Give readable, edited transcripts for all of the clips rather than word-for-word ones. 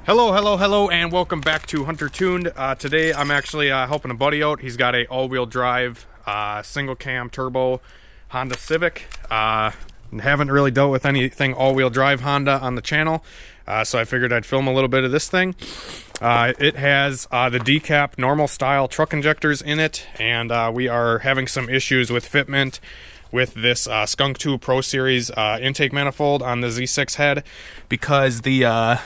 Hello, and welcome back to Hunter Tuned. Today I'm actually helping a buddy out. He's got a all-wheel drive, single cam turbo Honda Civic. Haven't really dealt with anything all-wheel drive Honda on the channel, so I figured I'd film a little bit of this thing. It has the decap normal style truck injectors in it, and we are having some issues with fitment with this Skunk 2 Pro Series intake manifold on the Z6 head, because the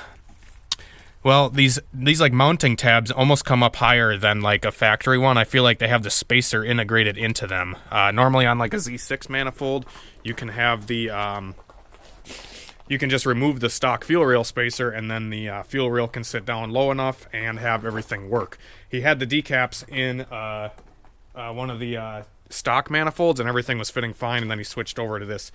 well, these like mounting tabs almost come up higher than like a factory one. I feel like they have the spacer integrated into them. Normally on like a Z6 manifold, you can have the you can just remove the stock fuel rail spacer, and then the fuel rail can sit down low enough and have everything work. He had the decaps in one of the stock manifolds, and everything was fitting fine, and then he switched over to this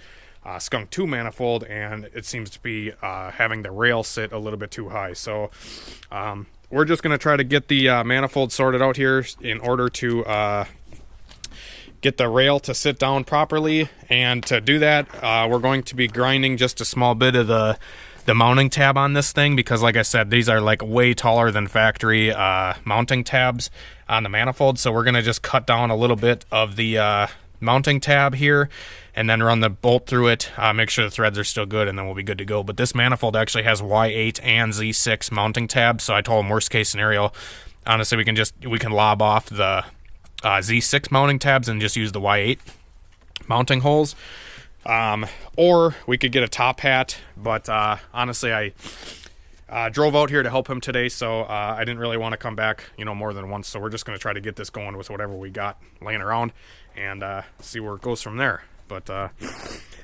Skunk 2 manifold, and it seems to be having the rail sit a little bit too high. So we're just going to try to get the manifold sorted out here in order to get the rail to sit down properly. And to do that, we're going to be grinding just a small bit of the mounting tab on this thing, because like I said, these are like way taller than factory mounting tabs on the manifold. So we're going to just cut down a little bit of the mounting tab here, and then run the bolt through it, make sure the threads are still good, and then we'll be good to go. But this manifold actually has Y8 and Z6 mounting tabs, so I told him worst case scenario, honestly, we can lob off the Z6 mounting tabs and just use the Y8 mounting holes, or we could get a top hat. But honestly, I drove out here to help him today, so I didn't really want to come back, more than once. So we're just going to try to get this going with whatever we got laying around, and see where it goes from there. But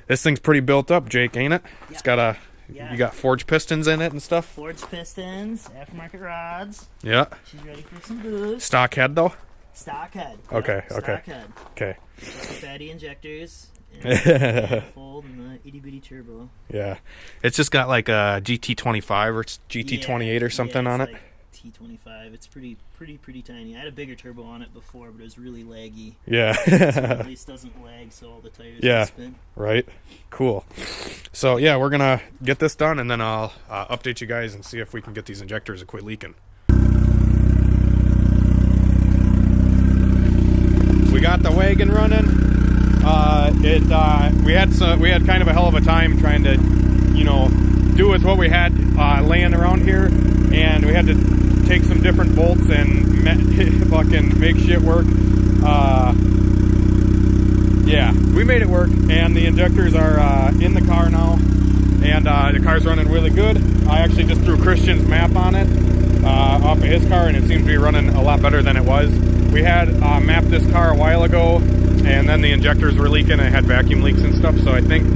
this thing's pretty built up, Jake, ain't it? Yeah. It's got you got forged pistons in it and stuff. Forged pistons, aftermarket rods. Yeah. She's ready for some boost. Stock head though. Stock head. Okay. Yep, okay. Stock head. Okay. Fatty injectors. And fold and the itty bitty turbo. Yeah. It's just got like a GT25 or it's GT28 or something on it. Like T25. It's pretty tiny. I had a bigger turbo on it before, but it was really laggy. Yeah. So at least doesn't lag, so all the tires can spin. Right. Cool. So yeah, we're gonna get this done, and then I'll update you guys and see if we can get these injectors to quit leaking. We got the wagon running. We had kind of a hell of a time trying to, do with what we had laying around here, and we had to take some different bolts and fucking make shit work. Yeah, we made it work, and the injectors are in the car now, and the car's running really good. I actually just threw Christian's map on it off of his car, and it seems to be running a lot better than it was. We had mapped this car a while ago, and then the injectors were leaking, and it had vacuum leaks and stuff, so I think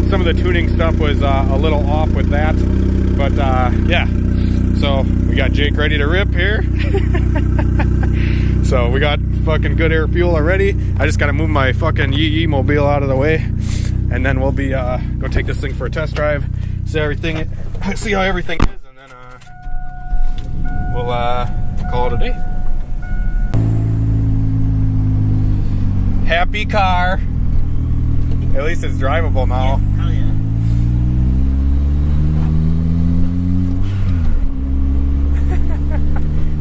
some of the tuning stuff was a little off with that. But yeah, so we got Jake ready to rip here. So we got fucking good air fuel already. I just gotta move my fucking Yee mobile out of the way, and then we'll be go take this thing for a test drive, see how everything is, and then we'll call it a day. Happy car. At least it's drivable now. Yeah, hell yeah.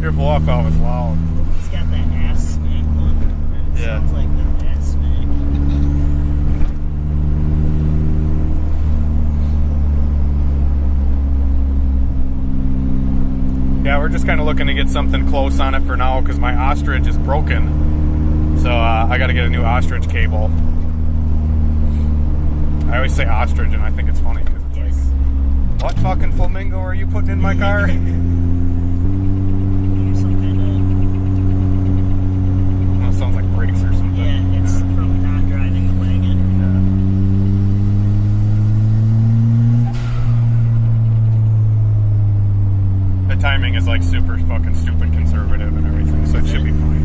Your blow-off valve is loud. It's got that ass smack on it. It sounds like that ass smack. Yeah, we're just kind of looking to get something close on it for now, because my ostrich is broken. So I got to get a new ostrich cable. I always say ostrich, and I think it's funny because it's like, what fucking flamingo are you putting in my car? Well, it sounds like brakes or something. Yeah, it's from not driving the wagon. Yeah. The timing is like super fucking stupid conservative and everything, so it should be fine.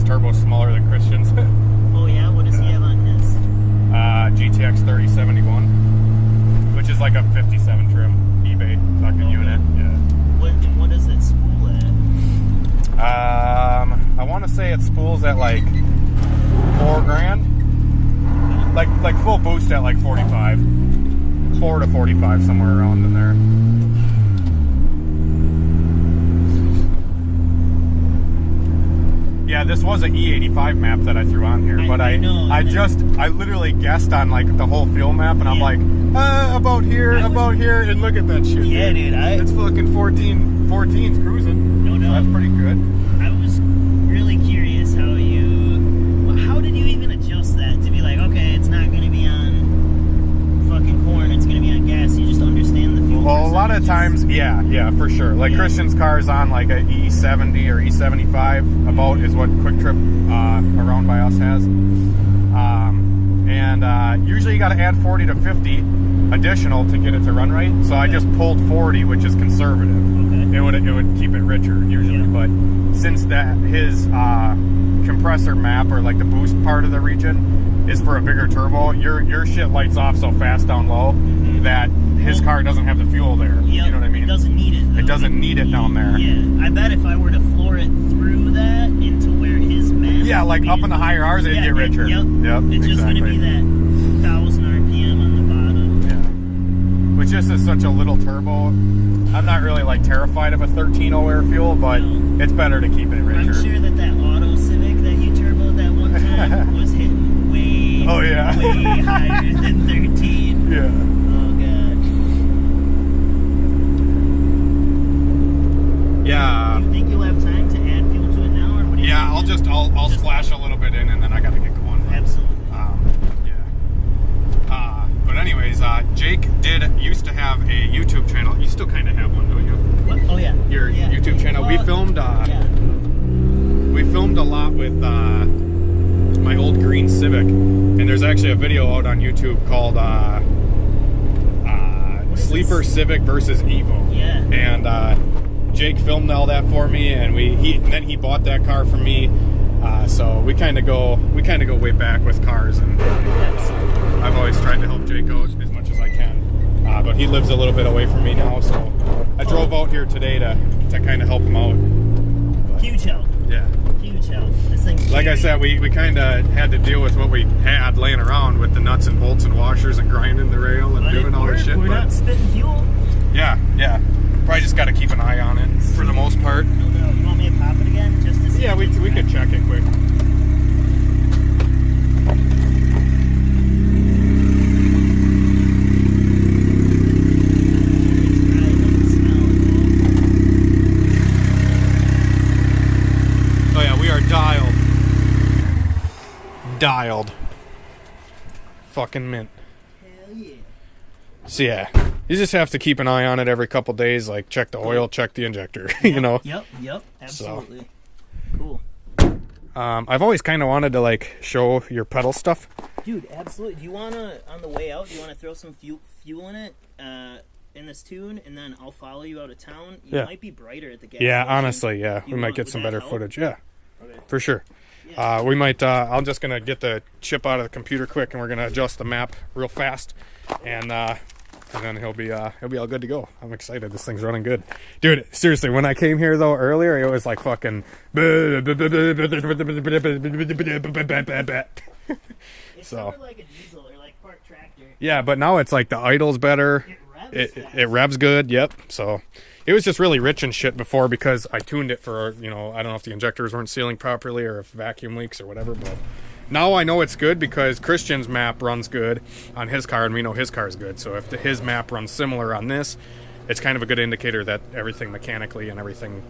Turbo smaller than Christian's. Oh yeah, what does he have on his? GTX 3071, which is like a 57 trim eBay fucking unit. Yeah. What does it spool at? I want to say it spools at like $4 grand. Like full boost at like 45, 4 to 45, somewhere around in there. Yeah, this was an E85 map that I threw on here, but I literally guessed on like the whole fuel map, and I'm like, about here, and look at that shit. Yeah, dude, it's fucking 14's cruising. No, so that's pretty good. I was really curious how did you even adjust that to be like, okay, it's not going to be on fucking corn, it's going to be on gas. You just understand the fuel. Well, a lot of times, yeah, for sure. Like Christian's car is on like a E70 or E75 about is what Quick Trip around by us has. Usually you got to add 40 to 50 additional to get it to run right. So I just pulled 40, which is conservative. Okay. It would keep it richer usually, but since his compressor map or like the boost part of the region is for a bigger turbo, your shit lights off so fast down low that his car doesn't have the fuel there. Yep. You know what I mean? It doesn't need it. Though. It doesn't need it down there. Yeah, I bet if I were to floor it through that into where his map, yeah, like up in the higher R's, it'd get richer. Yep. It's exactly. just going to be that 1,000 RPM on the bottom. Yeah. Which just is such a little turbo. I'm not really like terrified of a 13.0 air fuel, but it's better to keep it richer. I'm sure that Auto Civic that you turboed that one time was hitting way, way higher than 13. Yeah. Oh god. Yeah. Do you think you'll have time to add fuel to it now, or what do you think? I'll splash a little bit in, and then I gotta get going. Absolutely. But anyways, Jake used to have a YouTube channel. You still kind of have one, don't you? What? Oh yeah. Your YouTube channel. Well, we filmed a lot with my old green Civic, and there's actually a video out on YouTube called Sleeper Civic versus Evo. Yeah. And Jake filmed all that for me, and then he bought that car from me. So we kind of go way back with cars, and I've always tried to help Jake out as much as I can. But he lives a little bit away from me now, so I drove out here today to kind of help him out. Huge help. Yeah. Huge help. This thing. Like I said, we kind of had to deal with what we had laying around with the nuts and bolts and washers and grinding the rail and doing all this shit. We're not spitting fuel. Yeah. Probably just got to keep an eye on it for the most part. No doubt. You want me to pop it again just to see? Yeah, we could check it quick. Oh yeah, we are dialed. Fucking mint. Hell yeah. So yeah, you just have to keep an eye on it every couple days, like check the oil, check the injector, you know? Yep, absolutely. So, cool. I've always kind of wanted to like show your pedal stuff. Dude, absolutely. Do you want to, on the way out, do you want to throw some fuel in it, in this tune, and then I'll follow you out of town? You might be brighter at the gas station. Honestly, we might get some better footage. Yeah, okay. For sure. Yeah. We might, I'm just going to get the chip out of the computer quick, and we're going to adjust the map real fast, and then he'll be all good to go. I'm excited. This thing's running good. Dude, seriously, when I came here, though, earlier, it was like fucking... It sounded like a diesel or like park tractor. Yeah, but now it's like the idle's better. It revs good, yep. So it was just really rich and shit before because I tuned it for, I don't know if the injectors weren't sealing properly or if vacuum leaks or whatever, but now I know it's good because Christian's map runs good on his car and we know his car is good. So if his map runs similar on this, it's kind of a good indicator that everything mechanically and everything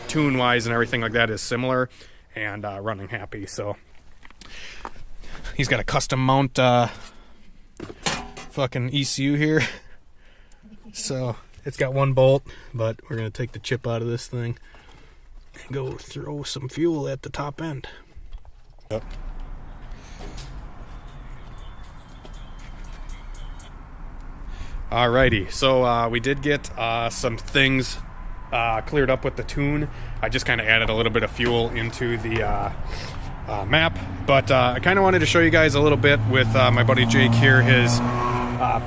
tune-wise and everything like that is similar and running happy. So he's got a custom mount fucking ECU here. So it's got one bolt, but we're going to take the chip out of this thing and go throw some fuel at the top end. Yep. Alrighty, so we did get some things cleared up with the tune. I just kind of added a little bit of fuel into the map. But I kind of wanted to show you guys a little bit with my buddy Jake here, his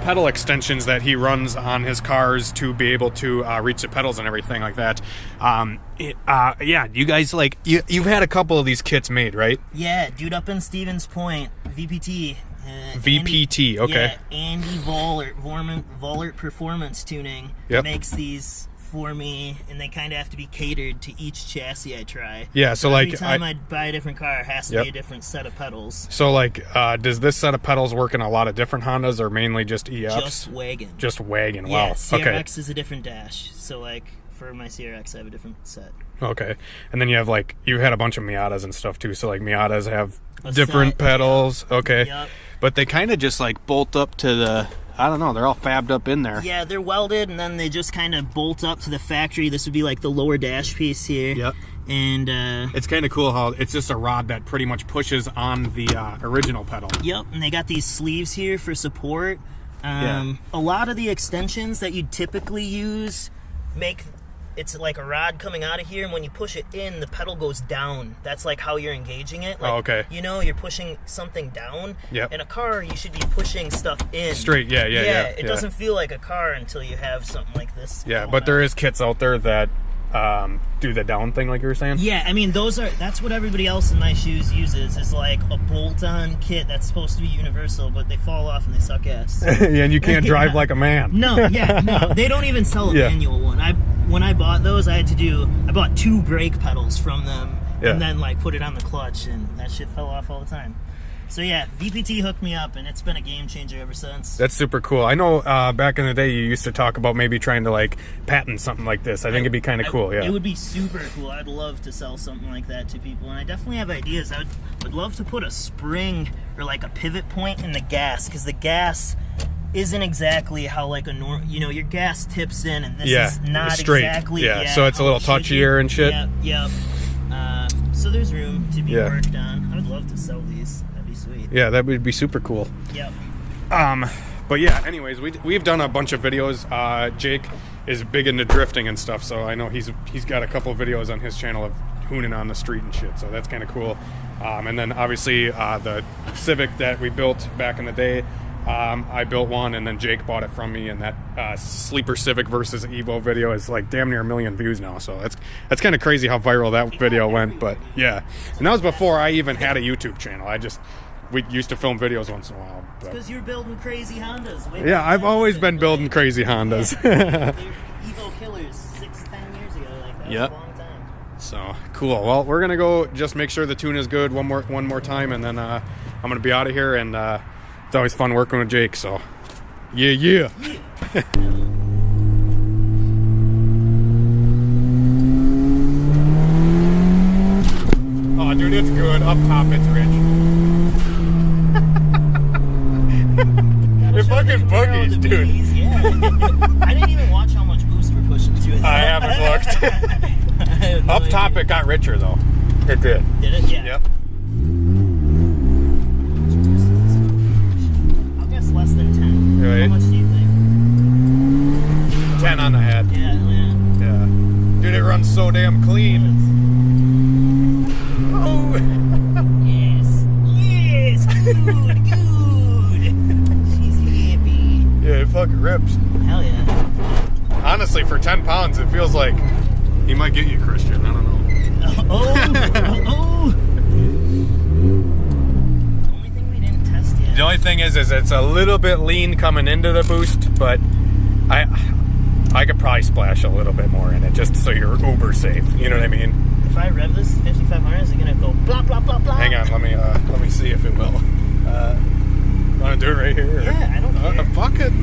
pedal extensions that he runs on his cars to be able to reach the pedals and everything like that. Yeah, you guys, like, you've had a couple of these kits made, right? Yeah, dude up in Stevens Point, VPT. VPT, okay. Yeah, Andy Vollert Performance Tuning makes these for me, and they kind of have to be catered to each chassis I try. Yeah, so every like time I buy a different car, it has to be a different set of pedals. So like, does this set of pedals work in a lot of different Hondas, or mainly just EFs? Just Wagon. Just Wagon. Yeah, Wow. CRX is a different dash. So like for my CRX, I have a different set. Okay, and then you have like, you had a bunch of Miatas and stuff too. So like Miatas have A different set, pedals. Okay, Yep. but they kind of just like bolt up to the. I don't know, they're all fabbed up in there. Yeah, they're welded, and then they just kind of bolt up to the factory. This would be like the lower dash piece here. Yep. And it's kind of cool how it's just a rod that pretty much pushes on the original pedal. Yep, and they got these sleeves here for support. Yeah. A lot of the extensions that you'd typically use it's like a rod coming out of here, and when you push it in, the pedal goes down. That's like how you're engaging it. Like, oh, okay. You know, you're pushing something down. Yep. In a car, you should be pushing stuff in. Straight, yeah. It doesn't feel like a car until you have something like this. Yeah, but there is kits out there that do the down thing, like you were saying. Yeah, I mean, that's what everybody else in my shoes uses, is like a bolt-on kit that's supposed to be universal, but they fall off and they suck ass. Yeah, and you can't drive like a man. No, they don't even sell a manual one. When I bought those, I bought 2 brake pedals from them, and then like put it on the clutch, and that shit fell off all the time. So yeah, VPT hooked me up, and it's been a game changer ever since. That's super cool. I know back in the day you used to talk about maybe trying to like patent something like this. I think it'd be kind of cool. Yeah, it would be super cool. I'd love to sell something like that to people, and I definitely have ideas. I would love to put a spring or like a pivot point in the gas, because the gas isn't exactly how like a normal, your gas tips in, and this is not straight. Exactly. Yeah, so it's a little touchier and shit. Yep. So there's room to be worked on. I would love to sell these. That'd be sweet. Yeah, that would be super cool. Yep. But yeah, anyways, we've done a bunch of videos. Jake is big into drifting and stuff, so I know he's got a couple of videos on his channel of hooning on the street and shit, so that's kind of cool. And then obviously the Civic that we built back in the day, I built one, and then Jake bought it from me, and that Sleeper Civic versus Evo video is like damn near 1 million views now, so that's kind of crazy how viral that video went. But yeah, and that was before I even had a YouTube channel. We used to film videos once in a while. Because you're building crazy Hondas. Yeah, I've always been building crazy Hondas. Yeah, Evo killers 6-10 years ago, like that was a long time. So cool. Well, we're gonna go just make sure the tune is good one more time, and then I'm gonna be out of here. And it's always fun working with Jake. So yeah. Oh, dude, it's good. Up top, it's rich. They're fucking boogies, dude. Yeah. I didn't even watch how much boost we're pushing to it. I haven't looked. Up top, it got richer though. It did. Did it? Yeah. Yep. I'll guess less than 10. Right. How much do you think? 10 on the head. Yeah. Yeah. Dude, it runs so damn clean. Oh. Yes. Good. She's happy. Yeah, it fucking rips. Hell yeah. Honestly, for 10 pounds, it feels like he might get you, Christian. I don't know. Oh. The only thing we didn't test yet. The only thing is it's a little bit lean coming into the boost, but I could probably splash a little bit more in it just so you're uber safe. You know what I mean? If I rev this 5500, is it gonna go blah blah blah blah? Hang on, let me see if it will. Want to do it right here? Yeah, I don't care. Fuck it.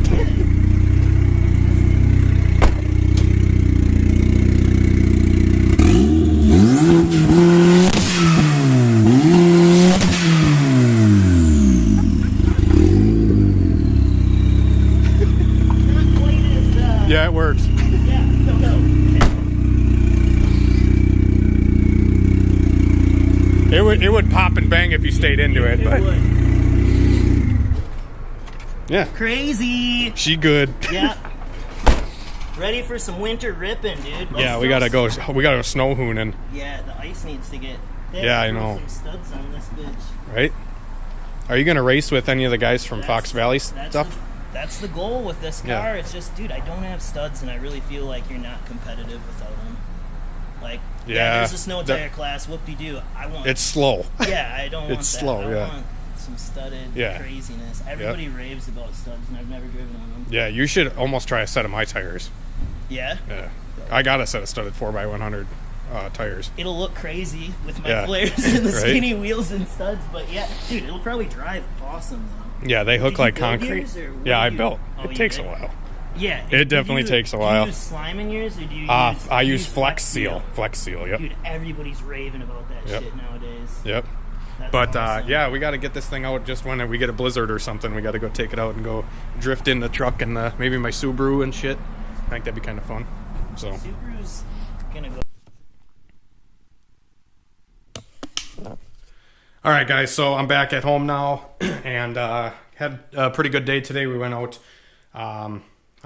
Yeah, it works. Yeah, go. It would pop and bang if you stayed into it, but would. Yeah. Crazy. She good. Yeah. Ready for some winter ripping, dude. Yeah, we gotta go snow hooning. Yeah, the ice needs to get Yeah, I know. Some studs on this bitch. Right? Are you going to race with any of the guys from Fox Valley stuff? That's the goal with this car. Yeah. It's just, dude, I don't have studs, and I really feel like you're not competitive without them. Like, yeah, there's a snow tire class, whoop-de-doo. I want... It's slow. Yeah, I don't want it's that. slow, I want some studded craziness. Everybody raves about studs, and I've never driven on them. Yeah, you should almost try a set of my tires. Yeah? Yeah. I got a set of studded 4x100 tires. It'll look crazy with my flares and the skinny wheels and studs, but yeah, dude, it'll probably drive awesome, though. Yeah, they hook like concrete. Yeah, I built. It takes a while. Yeah, it definitely takes a while. Do you use slime in yours, or do you use... I use Flex Seal. Flex Seal, yep. Dude, everybody's raving about that shit nowadays. Yep. But, awesome. Yeah, we got to get this thing out just when we get a blizzard or something. We got to go take it out and go drift in the truck and maybe my Subaru and shit. I think that'd be kind of fun. So Subaru's gonna go... All right, guys, so I'm back at home now, and had a pretty good day today. We went out.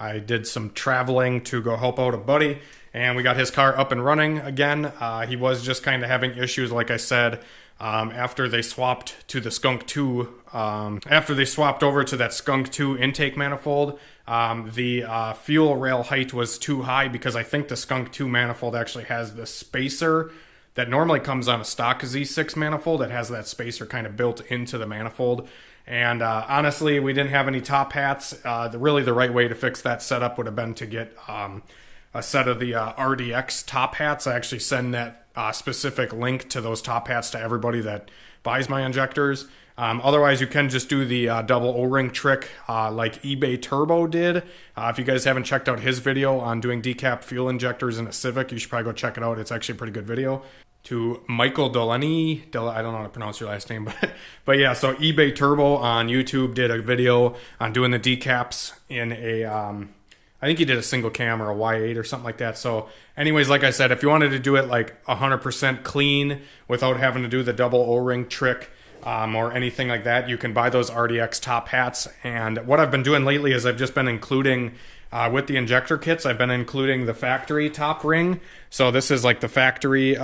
I did some traveling to go help out a buddy, and we got his car up and running again. He was just kind of having issues, like I said, after they swapped to the Skunk 2. After they swapped over to that Skunk 2 intake manifold, the fuel rail height was too high because I think the Skunk 2 manifold actually has the spacer that normally comes on a stock Z6 manifold. It has that spacer kind of built into the manifold. And honestly, we didn't have any top hats. Really the right way to fix that setup would have been to get a set of the RDX top hats. I actually send that specific link to those top hats to everybody that buys my injectors. Otherwise, you can just do the double O-ring trick like eBay Turbo did. If you guys haven't checked out his video on doing decap fuel injectors in a Civic, you should probably go check it out. It's actually a pretty good video. To Michael Delaney, I don't know how to pronounce your last name, but yeah, so eBay Turbo on YouTube did a video on doing the decaps in a, I think he did a single cam or a Y8 or something like that. So anyways, like I said, if you wanted to do it like 100% clean without having to do the double O-ring trick or anything like that, you can buy those RDX top hats. And what I've been doing lately is I've just been including... with the injector kits, I've been including the factory top ring. So this is like the factory,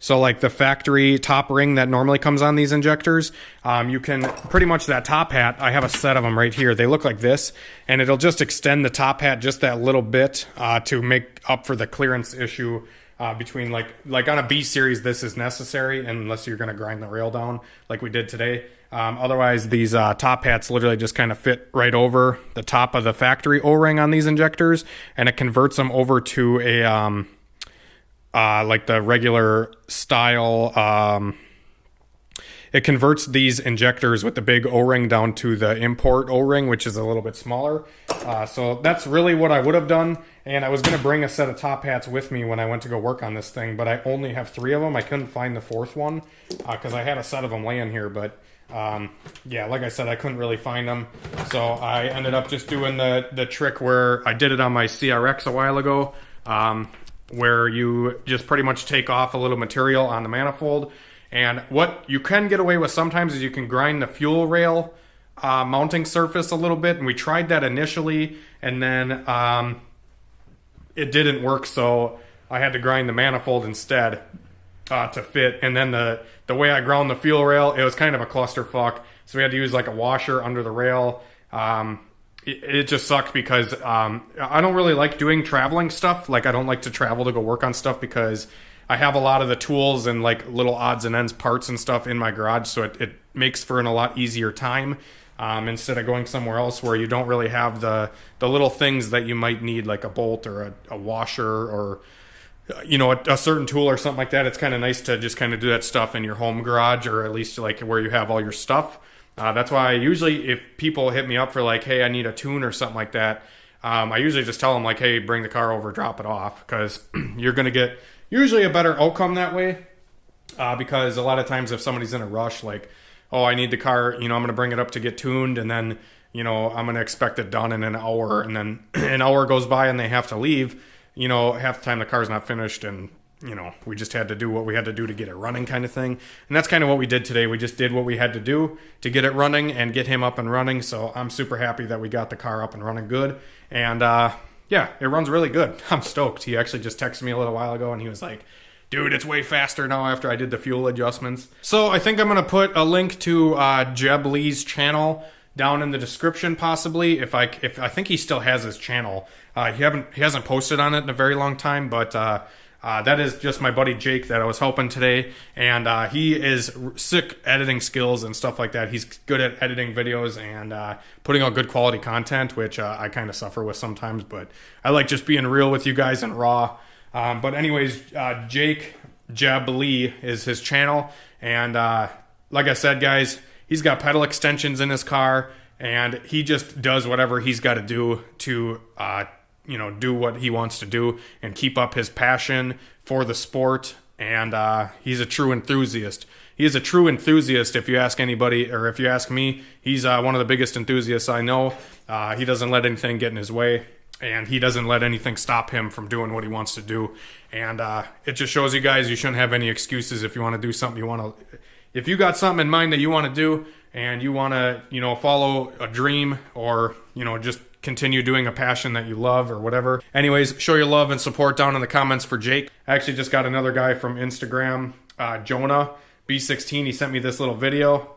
like the factory top ring that normally comes on these injectors. You can pretty much that top hat, I have a set of them right here. They look like this, and it'll just extend the top hat just that little bit to make up for the clearance issue between like on a B series. This is necessary unless you're going to grind the rail down like we did today. Otherwise, these top hats literally just kind of fit right over the top of the factory O-ring on these injectors, and it converts them over to a like the regular style. It converts these injectors with the big O-ring down to the import O-ring, which is a little bit smaller. So that's really what I would have done. And I was going to bring a set of top hats with me when I went to go work on this thing, but I only have 3 of them. I couldn't find the 4th one because I had a set of them laying here, but yeah, like I said, I couldn't really find them. So I ended up just doing the trick where I did it on my CRX a while ago, where you just pretty much take off a little material on the manifold. And what you can get away with sometimes is you can grind the fuel rail mounting surface a little bit. And we tried that initially, and then it didn't work, so I had to grind the manifold instead to fit. And then the way I ground the fuel rail, it was kind of a clusterfuck. So we had to use like a washer under the rail. It just sucked because I don't really like doing traveling stuff. Like, I don't like to travel to go work on stuff because I have a lot of the tools and like little odds and ends parts and stuff in my garage, so it makes for a lot easier time instead of going somewhere else where you don't really have the little things that you might need, like a bolt or a washer or a certain tool or something like that. It's kind of nice to just kind of do that stuff in your home garage, or at least like where you have all your stuff. That's why I usually, if people hit me up for like, hey, I need a tune or something like that, I usually just tell them like, hey, bring the car over, drop it off, because you're going to get usually a better outcome that way. Because a lot of times if somebody's in a rush, like, oh, I need the car, I'm going to bring it up to get tuned, and then, I'm going to expect it done in an hour, and then an hour goes by and they have to leave, half the time the car's not finished, and we just had to do what we had to do to get it running, kind of thing. And that's kind of what we did today. We just did what we had to do to get it running and get him up and running. So I'm super happy that we got the car up and running good. And yeah, it runs really good. I'm stoked. He actually just texted me a little while ago and he was like, dude, it's way faster now after I did the fuel adjustments. So I think I'm going to put a link to JEBBLEE's channel down in the description, possibly. If I think he still has his channel. He hasn't posted on it in a very long time, but that is just my buddy Jake that I was helping today, and he is sick editing skills and stuff like that. He's good at editing videos and putting out good quality content, which I kind of suffer with sometimes, but I like just being real with you guys and raw. But anyways, Jake JEBBLEE is his channel, and like I said, guys, he's got pedal extensions in his car, and he just does whatever he's got to do to do what he wants to do and keep up his passion for the sport. And he's a true enthusiast. He is a true enthusiast. If you ask anybody, or if you ask me, he's one of the biggest enthusiasts I know. He doesn't let anything get in his way, and he doesn't let anything stop him from doing what he wants to do. And it just shows you guys you shouldn't have any excuses if you want to do something if you got something in mind that you want to do and you want to, follow a dream, or, just continue doing a passion that you love or whatever. Anyways, show your love and support down in the comments for Jake. I actually just got another guy from Instagram, Jonah B16. He sent me this little video.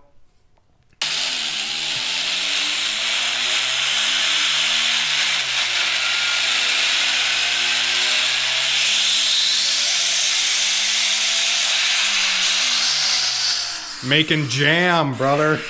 Making jam, brother.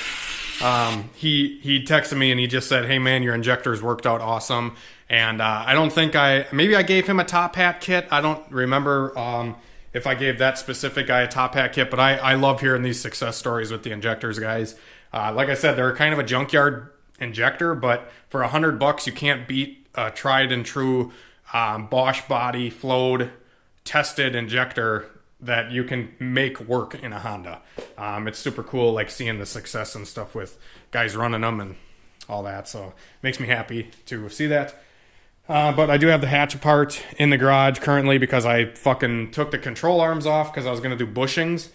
He texted me and he just said, hey man, your injectors worked out awesome. And I don't think maybe I gave him a top hat kit. I don't remember if I gave that specific guy a top hat kit, but I love hearing these success stories with the injectors, guys. Like I said, they're kind of a junkyard injector, but for $100 you can't beat a tried and true Bosch body flowed tested injector that you can make work in a Honda. It's super cool, like seeing the success and stuff with guys running them and all that. So it makes me happy to see that. But I do have the hatch apart in the garage currently because I fucking took the control arms off because I was going to do bushings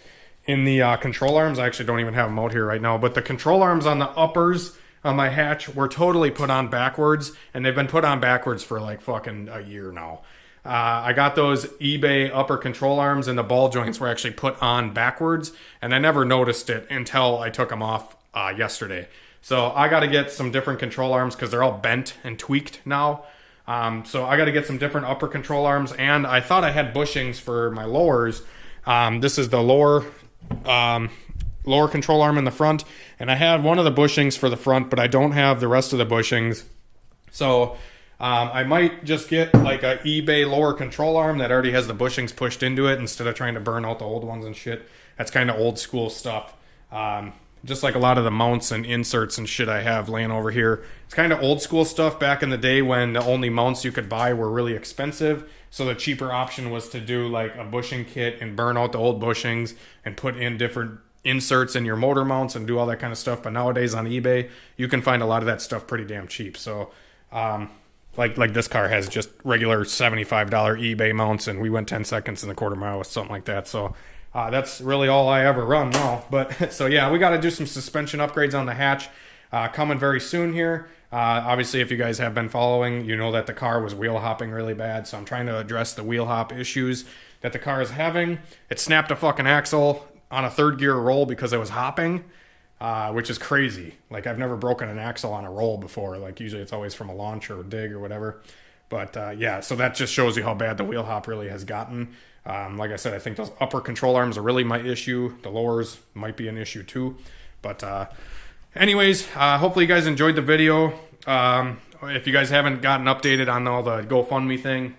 in the control arms. I actually don't even have them out here right now. But the control arms on the uppers on my hatch were totally put on backwards. And they've been put on backwards for like fucking a year now. I got those eBay upper control arms and the ball joints were actually put on backwards, and I never noticed it until I took them off yesterday. So I got to get some different control arms because they're all bent and tweaked now. So I got to get some different upper control arms, and I thought I had bushings for my lowers. This is the lower control arm in the front, and I had one of the bushings for the front, but I don't have the rest of the bushings. So I might just get like a eBay lower control arm that already has the bushings pushed into it instead of trying to burn out the old ones and shit. That's kind of old school stuff. Just like a lot of the mounts and inserts and shit I have laying over here. It's kind of old school stuff back in the day when the only mounts you could buy were really expensive. So the cheaper option was to do like a bushing kit and burn out the old bushings and put in different inserts in your motor mounts and do all that kind of stuff. But nowadays on eBay, you can find a lot of that stuff pretty damn cheap. So, like this car has just regular $75 eBay mounts, and we went 10 seconds in the quarter mile with something like that. So that's really all I ever run now. But so yeah, we got to do some suspension upgrades on the hatch coming very soon here. Obviously, if you guys have been following, you know that the car was wheel hopping really bad. So I'm trying to address the wheel hop issues that the car is having. It snapped a fucking axle on a third gear roll because it was hopping. Which is crazy. Like, I've never broken an axle on a roll before. Like, usually it's always from a launch or a dig or whatever. But, yeah, so that just shows you how bad the wheel hop really has gotten. Like I said, I think those upper control arms are really my issue. The lowers might be an issue too. But, anyways, hopefully you guys enjoyed the video. If you guys haven't gotten updated on all the GoFundMe thing,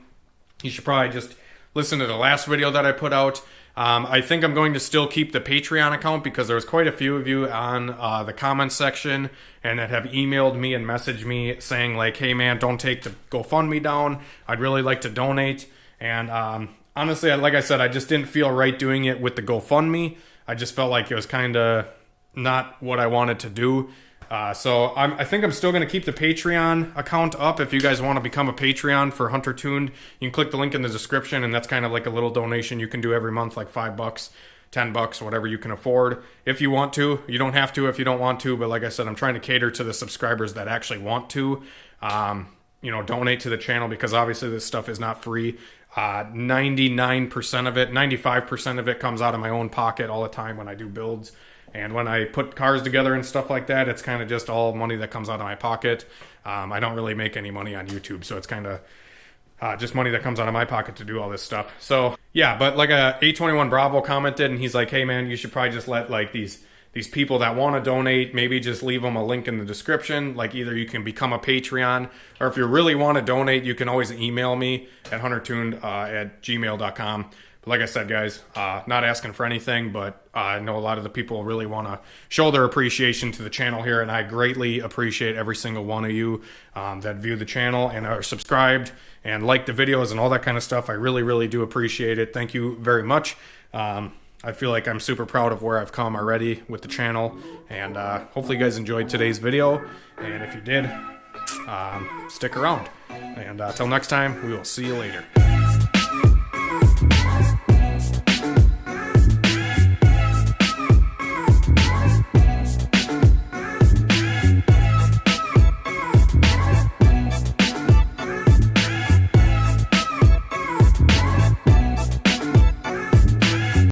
you should probably just listen to the last video that I put out. I think I'm going to still keep the Patreon account because there's quite a few of you on the comments section and that have emailed me and messaged me saying like, hey man, don't take the GoFundMe down. I'd really like to donate. And honestly, like I said, I just didn't feel right doing it with the GoFundMe. I just felt like it was kind of not what I wanted to do. So I think I'm still going to keep the Patreon account up. If you guys want to become a Patreon for Hunter Tuned, you can click the link in the description, and that's kind of like a little donation you can do every month, like $5, $10, whatever you can afford. If you want to, you don't have to if you don't want to, but like I said, I'm trying to cater to the subscribers that actually want to. you know, donate to the channel, because obviously this stuff is not free. 99% of it, 95% of it comes out of my own pocket all the time when I do builds. And when I put cars together and stuff like that, it's kind of just all money that comes out of my pocket. I don't really make any money on YouTube, so it's kind of just money that comes out of my pocket to do all this stuff. So yeah, but like A21 Bravo commented, and he's like, hey man, you should probably just let like these people that want to donate, maybe just leave them a link in the description. Like either you can become a Patreon, or if you really want to donate, you can always email me at huntertuned@gmail.com. But like I said, guys, not asking for anything, but I know a lot of the people really want to show their appreciation to the channel here, and I greatly appreciate every single one of you that view the channel and are subscribed and like the videos and all that kind of stuff. I really, really do appreciate it. Thank you very much. I feel like I'm super proud of where I've come already with the channel, and hopefully you guys enjoyed today's video, and if you did, stick around. And until next time, we will see you later.